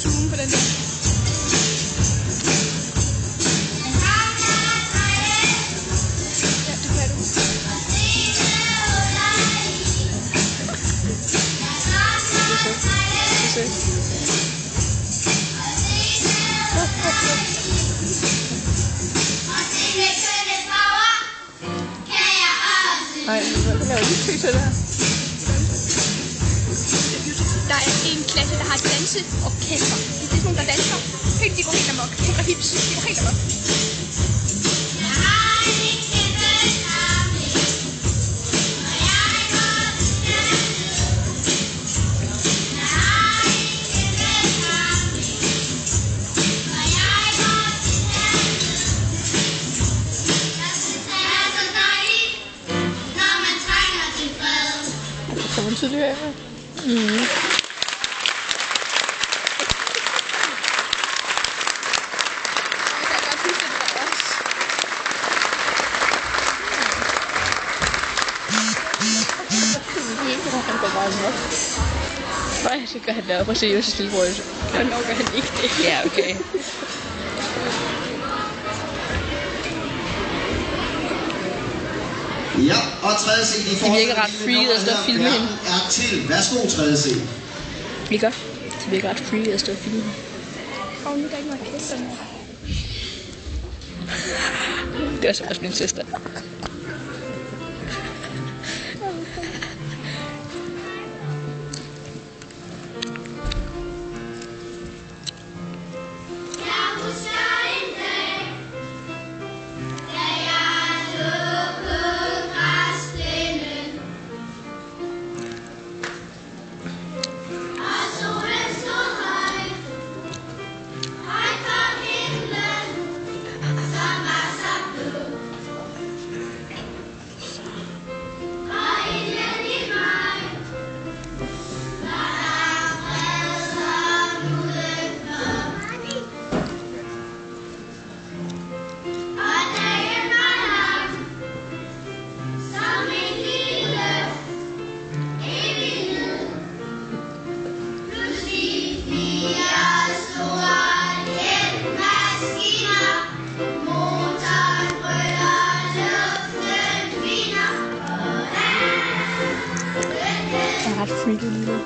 zoome på den der. Ja, det kan du. Nej, hvad laver du til det her? Der er en klasse, der har et danseorkester. Det er sådan nogle, der danser. Helt de går helt amok. Helt og hips. De går helt amok. Kan man tydeligt høre her? Nej, så gør han det op og se Josefs lillebror. Hvornår gør han ikke det? Ja, okay. Ja, og 3. C. Det virker ret free at stå og filme hende. Er til. Værsgo, 3. C. Ikke? Det virker ret free at stå og filme hende. Og nu er der ikke noget orkester mere. Det er så også min søster. Jeg er ret freaky lige nu.